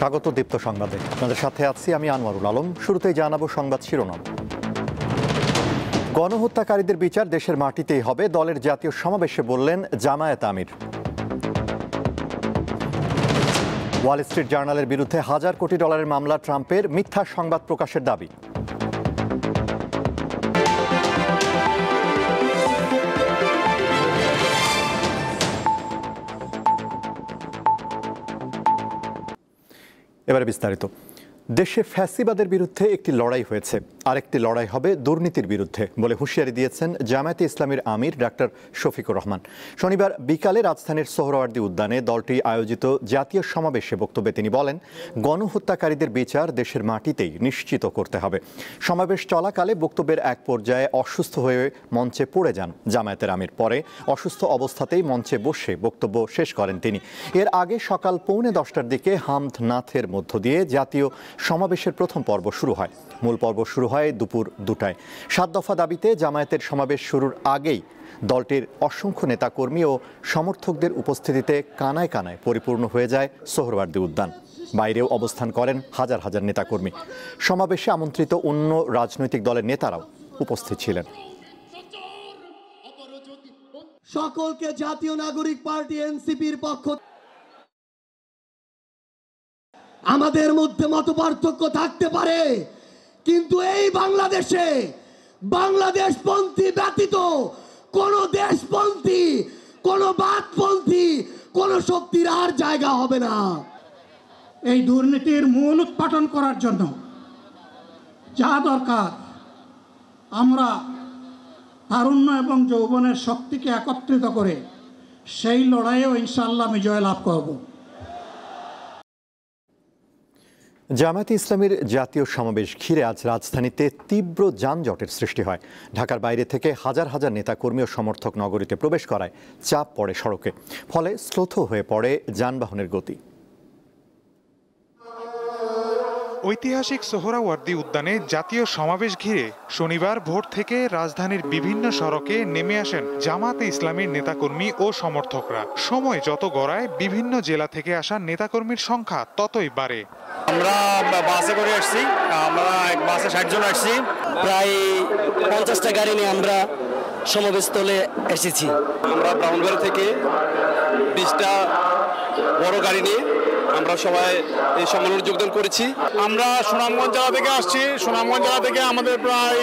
স্বাগত দীপ্ত সংবাদে। আপনাদের সাথে আছি আমি আনোয়ারুল আলম। শুরুতেই জানাবো সংবাদ শিরোনাম। গণহত্যাকারীদের বিচার দেশের মাটিতেই হবে, দলের জাতীয় সমাবেশে বললেন জামায়াত আমির। ওয়াল স্ট্রিট জার্নালের বিরুদ্ধে $1,000 কোটি মামলা, ট্রাম্পের মিথ্যা সংবাদ প্রকাশের দাবি। এবারে বিস্তারিত। দেশে ফ্যাসিবাদের বিরুদ্ধে একটি লড়াই হয়েছে, আরেকটি লড়াই হবে দুর্নীতির বিরুদ্ধে বলে হুঁশিয়ারি দিয়েছেন জামায়াতে ইসলামীর আমির ডাক্তার শফিকুর রহমান। শনিবার বিকালে রাজধানীর সোহরাওয়ার্দী উদ্যানে দলটি আয়োজিত জাতীয় সমাবেশে বক্তব্যে তিনি বলেন, গণহত্যাকারীদের বিচার দেশের মাটিতেই নিশ্চিত করতে হবে। সমাবেশ চলাকালে বক্তব্যের এক পর্যায়ে অসুস্থ হয়ে মঞ্চে পড়ে যান জামায়াতের আমির। পরে অসুস্থ অবস্থাতেই মঞ্চে বসে বক্তব্য শেষ করেন তিনি। এর আগে সকাল 9:45টার দিকে হামদ নাথের মধ্য দিয়ে জাতীয় সমাবেশের প্রথম পর্ব শুরু হয়। মূল পর্ব শুরু হয় দুপুর 2টায়। 7 দফা দাবিতে জামায়াতের সমাবেশ শুরুর আগেই দলটির অসংখ্য নেতাকর্মী ও সমর্থকদের উপস্থিতিতে কানায় কানায় পরিপূর্ণ হয়ে যায় সোহরাওয়ার্দী উদ্যান। বাইরেও অবস্থান করেন হাজার হাজার নেতাকর্মী। সমাবেশে আমন্ত্রিত অন্য রাজনৈতিক দলের নেতারাও উপস্থিত ছিলেন। সকলকে জাতীয় নাগরিক পার্টি এনসিপির পক্ষ, আমাদের মধ্যে মতপার্থক্য থাকতে পারে, কিন্তু এই বাংলাদেশে বাংলাদেশপন্থী ব্যতীত কোন দেশপন্থী, কোন বাদপন্থী, কোন শক্তির আর জায়গা হবে না। এই দুর্নীতির মূল উৎপাটন করার জন্য যা দরকার, আমরা তারুণ্য এবং যৌবনের শক্তিকে একত্রিত করে সেই লড়াইয়েও ইনশাআল্লাহ বিজয় লাভ করব। জামায়াতে ইসলামীর জাতীয় সমাবেশ ঘিরে আজ রাজধানীতে তীব্র যানজটের সৃষ্টি হয়। ঢাকার বাইরে থেকে হাজার হাজার নেতাকর্মী ও সমর্থক নগরীতে প্রবেশ করায় চাপ পড়ে সড়কে, ফলে স্লোথ হয়ে পড়ে যানবাহনের গতি। ঐতিহাসিক সোহরাওয়ার্দী উদ্যানে জাতীয় সমাবেশ ঘিরে শনিবার ভোর থেকে রাজধানীর বিভিন্ন সড়কে নেমে আসেন জামায়াতে ইসলামীর নেতাকর্মী ও সমর্থকরা। সময় যত গড়ায় বিভিন্ন জেলা থেকে আসা নেতাকর্মীর সংখ্যা ততই বাড়ে। আমরা বাসে করে আসছি, আমরা বাসে 60 জন আসছি, প্রায় 50টা গাড়ি নিয়ে আমরা সমাবেশস্থলে এসেছি। আমরা ব্রাউনবাড়ি থেকে 20টা বড় গাড়ি নিয়ে আমরা সবাই এই সম্মেলনে যোগদান করেছি। আমরা সুনামগঞ্জ জেলা থেকে আসছি। সুনামগঞ্জ জেলা থেকে আমাদের প্রায়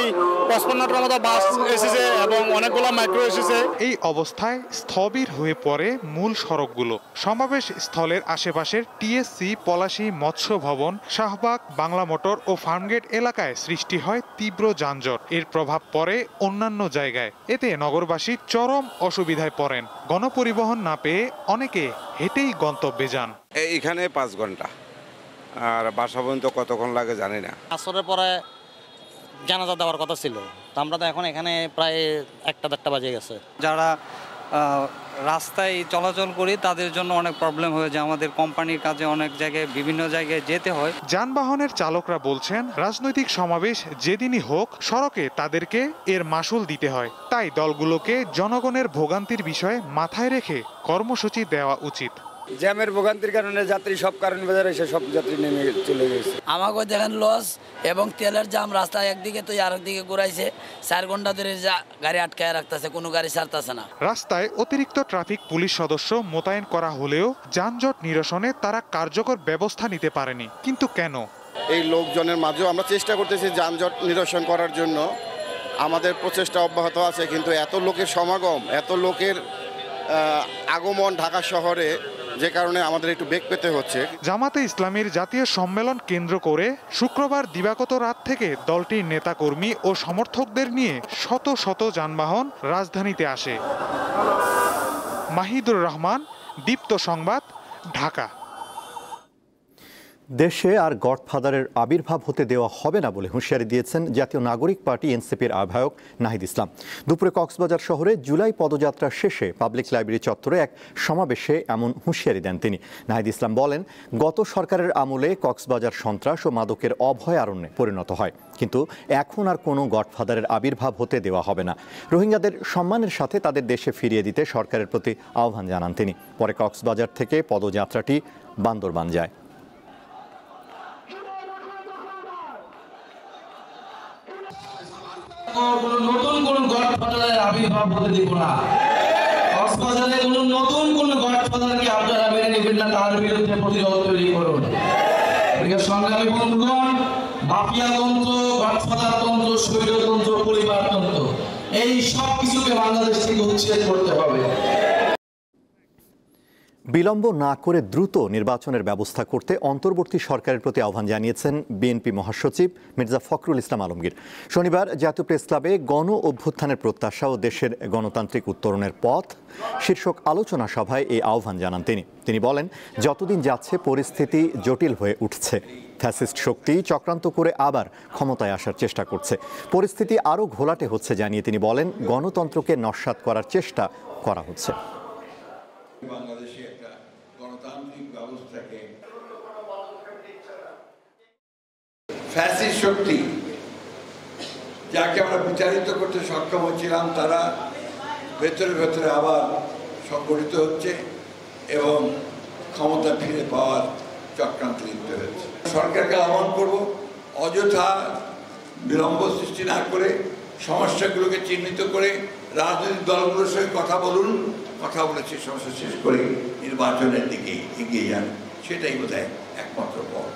55টার মতো বাস এসেছে এবং অনেকগুলো মাইক্রো এসেছে। এই অবস্থায় স্থবির হয়ে পড়ে মূল সড়কগুলো। সমাবেশ স্থলের আশেপাশের টিএসসি, পলাশী, মৎস্য ভবন, শাহবাগ, বাংলা মোটর ও ফার্মগেট এলাকায় সৃষ্টি হয় তীব্র যানজট। এর প্রভাব পড়ে অন্যান্য জায়গায়। এতে নগরবাসী চরম অসুবিধায় পড়েন। গণপরিবহন না পেয়ে অনেকে হেঁটেই গন্তব্যে যান। এখানে 5 ঘন্টা, আর বাসা পর্যন্ত কতক্ষণ লাগে জানি না। আসরের পরে জানাজা দেওয়ার কথা ছিল, তো আমরা তো এখন এখানে প্রায় 1টা-1:30 বাজে গেছে। যারা রাস্তায় চলাচল করি তাদের জন্য অনেক প্রবলেম হয়ে যায়। আমাদের কোম্পানির কাজে অনেক জায়গায় বিভিন্ন জায়গায় যেতে হয়। যানবাহনের চালকরা বলছেন, রাজনৈতিক সমাবেশ যেদিনই হোক সড়কে তাদেরকে এর মাসুল দিতে হয়। তাই দলগুলোকে জনগণের ভোগান্তির বিষয়ে মাথায় রেখে কর্মসূচি দেওয়া উচিত। জ্যামের ভোগান্তির কারণে যাত্রী সব কারণ বাজারে এসে সব যাত্রী নেমে চলে গেছে। আমাকে দেখেন লস এবং তেলের জাম, রাস্তায় একদিকে তো আরেকদিকে ঘুরাইছে। 4 ঘন্টা ধরে গাড়ি আটকায় রাখতেছে, কোনো গাড়ি ছাড়তেছে না। রাস্তায় অতিরিক্ত ট্রাফিক পুলিশ সদস্য মোতায়েন করা হলেও যানজট নিরসনে তারা কার্যকর ব্যবস্থা নিতে পারেনি। কিন্তু কেন? এই লোকজনের মাঝেও আমরা চেষ্টা করতেছি যানজট নিরসন করার জন্য, আমাদের প্রচেষ্টা অব্যাহত আছে, কিন্তু এত লোকের সমাগম, এত লোকের আগমন ঢাকা শহরে, যে কারণে আমাদের একটু বেগ পেতে হচ্ছে। জামায়াতে ইসলামীর জাতীয় সম্মেলন কেন্দ্র করে শুক্রবার দিবাগত রাত থেকে দলটির নেতাকর্মী ও সমর্থকদের নিয়ে শত শত যানবাহন রাজধানীতে আসে। মাহিদুর রহমান, দীপ্ত সংবাদ, ঢাকা। দেশে আর গডফাদারের আবির্ভাব হতে দেওয়া হবে না বলে হুঁশিয়ারি দিয়েছেন জাতীয় নাগরিক পার্টি এনসিপির আহ্বায়ক নাহিদ ইসলাম। দুপুরে কক্সবাজার শহরে জুলাই পদযাত্রা শেষে পাবলিক লাইব্রেরি চত্বরে এক সমাবেশে এমন হুঁশিয়ারি দেন তিনি। নাহিদ ইসলাম বলেন, গত সরকারের আমলে কক্সবাজার সন্ত্রাস ও মাদকের অভয়ারণ্যে পরিণত হয়, কিন্তু এখন আর কোনো গডফাদারের আবির্ভাব হতে দেওয়া হবে না। রোহিঙ্গাদের সম্মানের সাথে তাদের দেশে ফিরিয়ে দিতে সরকারের প্রতি আহ্বান জানান তিনি। পরে কক্সবাজার থেকে পদযাত্রাটি বান্দরবান যায়। কোনো নতুন কোন গডফাদারের আবির্ভাব হতে দিব না। কক্সবাজারে কোনো নতুন কোন গডফাদারকে আপনারা মেনে নেবেন না, তার বিরুদ্ধে প্রতিরোধ তৈরি করুন। সংগ্রামী বন্ধুগণ, মাফিয়া তন্ত্র, গডফাদার তন্ত্র, স্বৈরতন্ত্র, পরিবারতন্ত্র, এই সব কিছুকে বাংলাদেশ থেকে উচ্ছেদ করতে হবে। বিলম্ব না করে দ্রুত নির্বাচনের ব্যবস্থা করতে অন্তর্বর্তী সরকারের প্রতি আহ্বান জানিয়েছেন বিএনপি মহাসচিব মির্জা ফখরুল ইসলাম আলমগীর। শনিবার জাতীয় প্রেস ক্লাবে গণ অভ্যুত্থানের প্রত্যাশা ও দেশের গণতান্ত্রিক উত্তরণের পথ শীর্ষক আলোচনা সভায় এই আহ্বান জানান তিনি বলেন, যতদিন যাচ্ছে পরিস্থিতি জটিল হয়ে উঠছে। ফ্যাসিস্ট শক্তি চক্রান্ত করে আবার ক্ষমতায় আসার চেষ্টা করছে। পরিস্থিতি আরও ঘোলাটে হচ্ছে জানিয়ে তিনি বলেন, গণতন্ত্রকে নস্যাৎ করার চেষ্টা করা হচ্ছে। বাংলাদেশে একটা গণতান্ত্রিক ব্যবস্থাকে ফ্যাসিস্ট শক্তি যাকে আমরা বিচারিত করতে সক্ষম হচ্ছিলাম, তারা ভেতরে ভেতরে আবার সংগঠিত হচ্ছে এবং ক্ষমতা ফিরে পাওয়ার চক্রান্ত লিপ্ত হচ্ছে। সরকারকে আহ্বান করব, অযথা বিলম্ব সৃষ্টি না করে সমস্যাগুলোকে চিহ্নিত করে রাজনৈতিক দলগুলোর সঙ্গে কথা বলুন, কথা বলে সেই সমস্যা শেষ করে নির্বাচনের দিকে এগিয়ে যান। সেটাই বোধহয় একমাত্র পথ।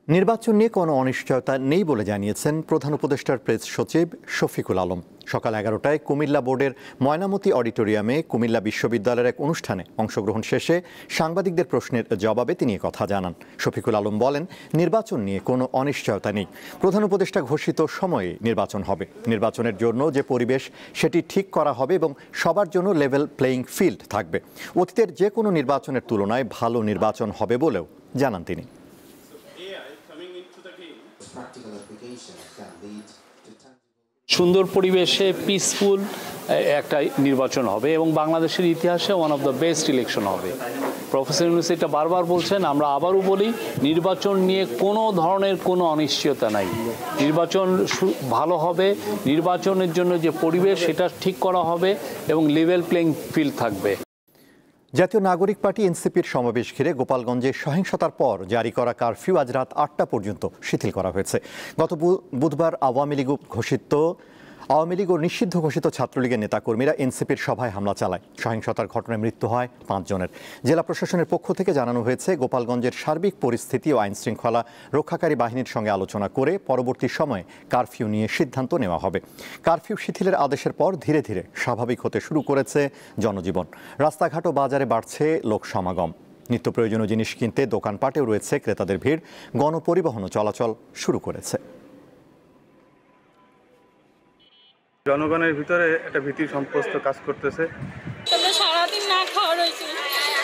নির্বাচন নিয়ে কোনো অনিশ্চয়তা নেই বলে জানিয়েছেন প্রধান উপদেষ্টার প্রেস সচিব শফিকুল আলম। সকাল 11টায় কুমিল্লা বোর্ডের ময়নামতি অডিটোরিয়ামে কুমিল্লা বিশ্ববিদ্যালয়ের এক অনুষ্ঠানে অংশগ্রহণ শেষে সাংবাদিকদের প্রশ্নের জবাবে তিনি কথা জানান। শফিকুল আলম বলেন, নির্বাচন নিয়ে কোনো অনিশ্চয়তা নেই। প্রধান উপদেষ্টা ঘোষিত সময়ে নির্বাচন হবে। নির্বাচনের জন্য যে পরিবেশ সেটি ঠিক করা হবে এবং সবার জন্য লেভেল প্লেয়িং ফিল্ড থাকবে। অতীতের যে কোনো নির্বাচনের তুলনায় ভালো নির্বাচন হবে বলেও জানান তিনি। সুন্দর পরিবেশে পিসফুল একটা নির্বাচন হবে এবং বাংলাদেশের ইতিহাসে one of the best election হবে। প্রফেসর ইউনূস এটা বারবার বলছেন, আমরা আবারও বলি, নির্বাচন নিয়ে কোনো ধরনের কোনো অনিশ্চয়তা নাই। নির্বাচন ভালো হবে, নির্বাচনের জন্য যে পরিবেশ সেটা ঠিক করা হবে এবং লেভেল প্লেইং ফিল্ড থাকবে। জাতীয় নাগরিক পার্টি এনসিপির সমাবেশ ঘিরে গোপালগঞ্জে সহিংসতার পর জারি করা কারফিউ আজ রাত 8টা পর্যন্ত শিথিল করা হয়েছে। গত বুধবার আওয়ামী লীগ ও নিষিদ্ধ ঘোষিত ছাত্রলীগের নেতাকর্মীরা এনসিপির সভায় হামলা চালায়। সহিংসতার ঘটনায় মৃত্যু হয় 5 জনের। জেলা প্রশাসনের পক্ষ থেকে জানানো হয়েছে, গোপালগঞ্জের সার্বিক পরিস্থিতি ও আইন শৃঙ্খলা রক্ষাকারী বাহিনীর সঙ্গে আলোচনা করে পরবর্তী সময়ে কারফিউ নিয়ে সিদ্ধান্ত নেওয়া হবে। কারফিউ শিথিলের আদেশের পর ধীরে ধীরে স্বাভাবিক হতে শুরু করেছে জনজীবন। রাস্তাঘাট ও বাজারে বাড়ছে লোক সমাগম। নিত্য প্রয়োজনীয় জিনিস কিনতে দোকানপাটেও রয়েছে ক্রেতাদের ভিড়। গণপরিবহনও চলাচল শুরু করেছে। জনগণের ভিতরে একটা ভীতি সন্ত্রস্ত কাজ করতেছে। আমরা সারাদিন না খাওয়া রয়েছি,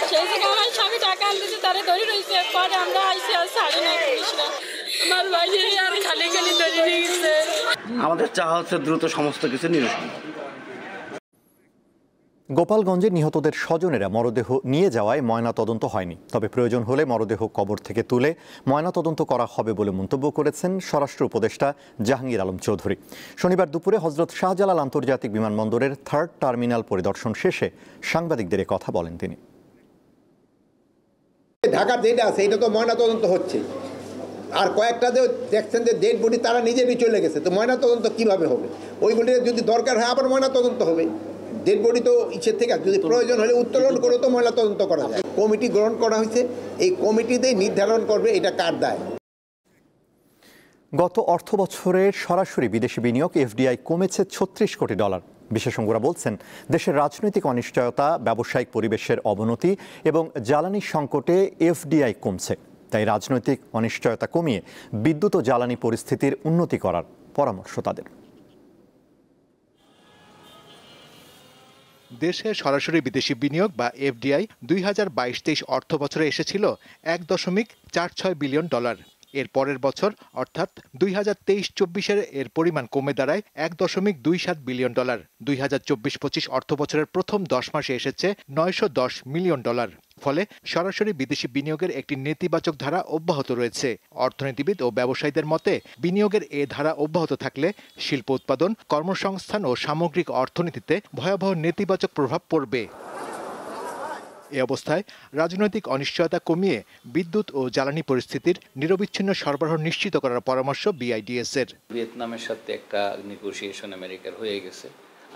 সেই থেকে আমার স্বামী টাকা আনতেছে, তারা ধরে রয়েছে। পরে আমরা আইসি আর ছাড়ি না পুলিশরা, আমার বাইরে আর খালি খালি ধরে নিয়ে গেছে। আমাদের চাওয়া হচ্ছে দ্রুত সমস্ত কিছু নিরসন। গোপালগঞ্জে নিহতদের স্বজনেরা মরদেহ নিয়ে যাওয়ায় ময়নাতদন্ত হয়নি, তবে প্রয়োজন হলে মরদেহ কবর থেকে তুলে ময়নাতদন্ত করা হবে বলে মন্তব্য করেছেন স্বরাষ্ট্র উপদেষ্টা জাহাঙ্গীর আলম চৌধুরী। শনিবার দুপুরে হযরত শাহজালাল আন্তর্জাতিক বিমানবন্দরের 3rd টার্মিনাল পরিদর্শন শেষে সাংবাদিকদের কথা বলেন তিনি। ঢাকার যেটা আছে এটা তো ময়নাতদন্ত হচ্ছে, আর কয়েকটা যে দেখছেন যে ডেড বডি তারা নিজেরই চলে গেছে, তো ময়নাতদন্ত কিভাবে হবে? ওইগুলি যদি দরকার হয় আবার ময়নাতদন্ত হবে। ডেড বডি তো ইচ্ছের থেকে যদি প্রয়োজন হলে উত্তোলন করে তো ময়নাতদন্ত করা যায়। কমিটি গ্রহণ করা হয়েছে, এই কমিটিতেই নির্ধারণ করবে এটা কার দায়। গত অর্থ বছরের সরাসরি বিদেশি বিনিয়োগ এফডিআই কমেছে $36 কোটি। বিশেষজ্ঞরা বলছেন, দেশের রাজনৈতিক অনিশ্চয়তা, ব্যবসায়িক পরিবেশের অবনতি এবং জ্বালানি সংকটে এফডিআই কমছে। তাই রাজনৈতিক অনিশ্চয়তা কমিয়ে বিদ্যুৎ ও জ্বালানি পরিস্থিতির উন্নতি করার পরামর্শ তাদের। দেশে সরাসরি বিদেশি বিনিয়োগ বা এফডিআই 2022-23 অর্থ বছরে এসেছিল $1.46 বিলিয়ন। এর পরের বছর অর্থাৎ 2023-24 এর পরিমাণ কমে দাঁড়ায় $1.27 বিলিয়ন। 2024-25 অর্থ বছরের প্রথম 10 মাসে এসেছে $910 মিলিয়ন। ফলে সরাসরি বিদেশি বিনিয়োগের একটি নেতিবাচক ধারা অব্যাহত রয়েছে। অর্থনীতিবিদ ও ব্যবসায়ীদের মতে, বিনিয়োগের এ ধারা অব্যাহত থাকলে শিল্প উৎপাদন, কর্মসংস্থান ও সামগ্রিক অর্থনীতিতে ভয়াবহ নেতিবাচক প্রভাব পড়বে। এ অবস্থায় রাজনৈতিক অনিশ্চয়তা কমিয়ে বিদ্যুৎ ও জ্বালানি পরিস্থিতির নিরবিচ্ছিন্ন সরবরাহ নিশ্চিত করার পরামর্শ BIDS এর। ভিয়েতনামের সাথে একটা নেগোসিয়েশন আমেরিকার হয়ে গেছে,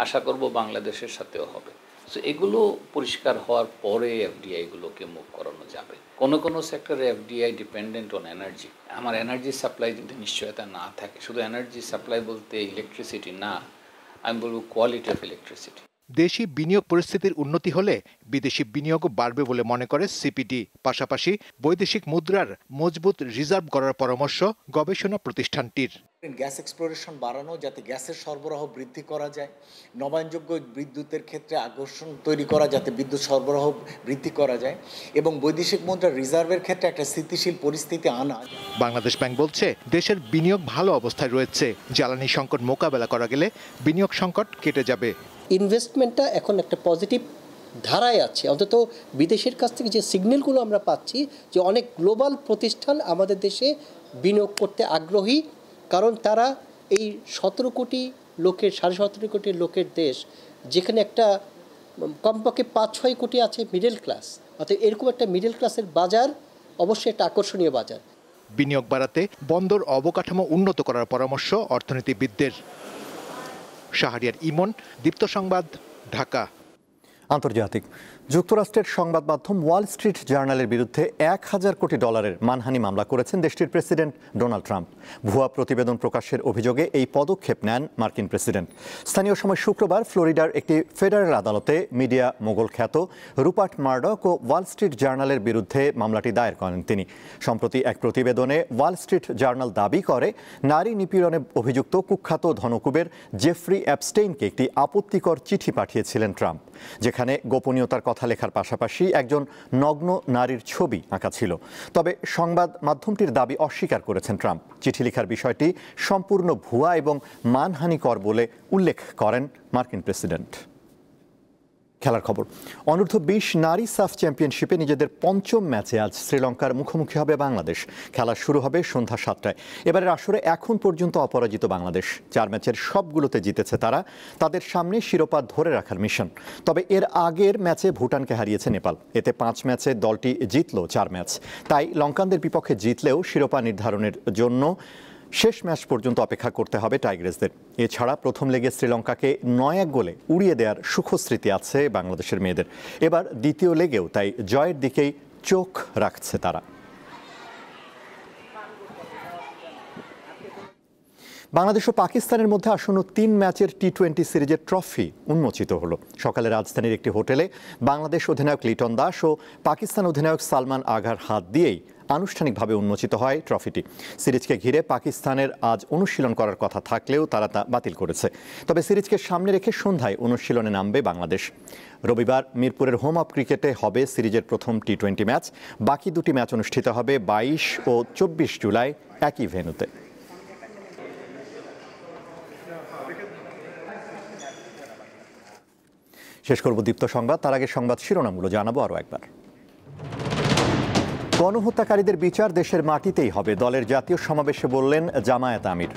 আশা করব বাংলাদেশের সাথেও হবে। সো এগুলো পরিষ্কার হওয়ার পরে FDI গুলোকে মুভ করানো যাবে। কোনো সেক্টরে FDI ডিপেন্ডেন্ট অন এনার্জি। আমার এনার্জি সাপ্লাই যদি নিশ্চয়তা না থাকে, শুধু এনার্জি সাপ্লাই বলতে ইলেকট্রিসিটি না, আমি বলবো কোয়ালিটি অফ ইলেকট্রিসিটি। দেশি বিনিয়োগ পরিস্থিতির উন্নতি হলে বিদেশি বিনিয়োগও বাড়বে বলে মনে করে CPD। পাশাপাশি বৈদেশিক মুদ্রার মজবুত রিজার্ভ করার পরামর্শ গবেষণা প্রতিষ্ঠানটির। গ্যাস এক্সপ্লোরেশন বাড়ানো, যাতে গ্যাসের সরবরাহ বৃদ্ধি করা যায়, নবায়নযোগ্য বিদ্যুতের ক্ষেত্রে আকর্ষণ তৈরি করা, যাতে বিদ্যুৎ সরবরাহ বৃদ্ধি করা যায়, এবং বৈদেশিক মুদ্রার রিজার্ভের ক্ষেত্রে একটা স্থিতিশীল পরিস্থিতি আনা। বাংলাদেশ ব্যাংক বলছে দেশের বিনিয়োগ ভালো অবস্থায় রয়েছে। জ্বালানি সংকট মোকাবেলা করা গেলে বিনিয়োগ সংকট কেটে যাবে। ইনভেস্টমেন্টটা এখন একটা পজিটিভ ধারায় আছে। অন্তত বিদেশের কাছ থেকে যে সিগন্যালগুলো আমরা পাচ্ছি যে অনেক গ্লোবাল প্রতিষ্ঠান আমাদের দেশে বিনিয়োগ করতে আগ্রহী, কারণ তারা এই 17 কোটি লোকের 17.5 কোটি লোকের দেশ, যেখানে একটা কমপক্ষে 5-6 কোটি আছে মিডল ক্লাস, অর্থাৎ এরকম একটা মিডল ক্লাসের বাজার অবশ্যই একটা আকর্ষণীয় বাজার। বিনিয়োগ বাড়াতে বন্দর অবকাঠামো উন্নত করার পরামর্শ অর্থনীতিবিদদের। শাহরিয়ার ইমন, দীপ্ত সংবাদ, ঢাকা। আন্তর্জাতিক। যুক্তরাষ্ট্রের সংবাদ মাধ্যম ওয়াল স্ট্রিট জার্নালের বিরুদ্ধে $1000 কোটি মানহানি মামলা করেছেন দেশটির প্রেসিডেন্ট ডোনাল্ড ট্রাম্প। ভুয়া প্রতিবেদন প্রকাশের অভিযোগে এই পদক্ষেপ নেন মার্কিন প্রেসিডেন্ট। স্থানীয় সময় শুক্রবার ফ্লোরিডার একটি ফেডারেল আদালতে মিডিয়া মোগল খ্যাত রুপার্ট মার্ডক ও ওয়াল স্ট্রিট জার্নালের বিরুদ্ধে মামলাটি দায়ের করেন তিনি। সম্প্রতি এক প্রতিবেদনে ওয়াল স্ট্রিট জার্নাল দাবি করে নারী নিপীড়নে অভিযুক্ত কুখ্যাত ধনকুবের জেফ্রি অ্যাপস্টেইনকে একটি আপত্তিকর চিঠি পাঠিয়েছিলেন ট্রাম্প, যেখানে গোপনীয়তার কথা লেখার পাশাপাশি একজন নগ্ন নারীর ছবি আঁকা ছিল। তবে সংবাদ মাধ্যমটির দাবি অস্বীকার করেছেন ট্রাম্প। চিঠি লেখার বিষয়টি সম্পূর্ণ ভুয়া এবং মানহানিকর বলে উল্লেখ করেন মার্কিন প্রেসিডেন্ট। খেলার খবর। অনূর্ধ্ব 20 নারী সাফ চ্যাম্পিয়নশিপে নিজেদের 5ম ম্যাচে আজ শ্রীলঙ্কার মুখোমুখি হবে বাংলাদেশ। খেলা শুরু হবে সন্ধ্যা 7টায়। এবারের আসরে এখন পর্যন্ত অপরাজিত বাংলাদেশ। 4 ম্যাচের সবগুলোতে জিতেছে তারা। তাদের সামনে শিরোপা ধরে রাখার মিশন। তবে এর আগের ম্যাচে ভুটানকে হারিয়েছে নেপাল। এতে 5 ম্যাচে দলটি জিতল 4 ম্যাচ। তাই লঙ্কানদের বিপক্ষে জিতলেও শিরোপা নির্ধারণের জন্য শেষ ম্যাচ পর্যন্ত অপেক্ষা করতে হবে টাইগ্রেসদের। এছাড়া প্রথম লেগে শ্রীলঙ্কাকে 9-1 গোলে উড়িয়ে দেওয়ার সুখস্মৃতি আছে বাংলাদেশের মেয়েদের। এবার দ্বিতীয় লেগেও তাই জয়ের দিকেই চোখ রাখছে তারা। বাংলাদেশ ও পাকিস্তানের মধ্যে আসন্ন 3 ম্যাচের T20 সিরিজের ট্রফি উন্মোচিত হলো। সকালে রাজধানীর একটি হোটেলে বাংলাদেশ অধিনায়ক লিটন দাস ও পাকিস্তান অধিনায়ক সালমান আঘার হাত দিয়েই আনুষ্ঠানিকভাবে উন্মোচিত হয় ট্রফিটি। সিরিজকে ঘিরে পাকিস্তানের আজ অনুশীলন করার কথা থাকলেও তারা তা বাতিল করেছে। তবে সিরিজকে সামনে রেখে সন্ধ্যায় অনুশীলনে নামবে বাংলাদেশ। রবিবার মিরপুরের হোম অফ ক্রিকেটে হবে সিরিজের প্রথম T20 ম্যাচ। বাকি 2টি ম্যাচ অনুষ্ঠিত হবে 22 ও 24 জুলাই একই ভেন্যুতে। শেষ করব দীপ্ত সংবাদ। তার আগে সংবাদ শিরোনামগুলো জানাবো আরও একবার। গণহত্যাকারীদের বিচার দেশের মাটিতেই হবে, দলের জাতীয় সমাবেশে বললেন জামায়াত আমির।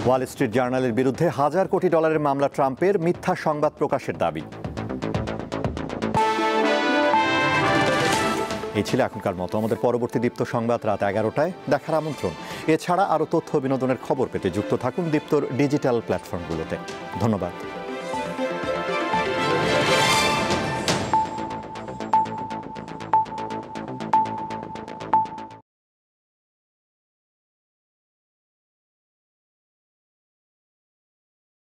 ওয়াল স্ট্রিট জার্নালের বিরুদ্ধে $1000 কোটি মামলা ট্রাম্পের, মিথ্যা সংবাদ প্রকাশের দাবি। এই ছিল এখনকার মতো। আমাদের পরবর্তী দীপ্ত সংবাদ রাত 11টায় দেখার আমন্ত্রণ। এছাড়া আরও তথ্য বিনোদনের খবর পেতে যুক্ত থাকুন দীপ্তর ডিজিটাল প্ল্যাটফর্মগুলোতে। ধন্যবাদ।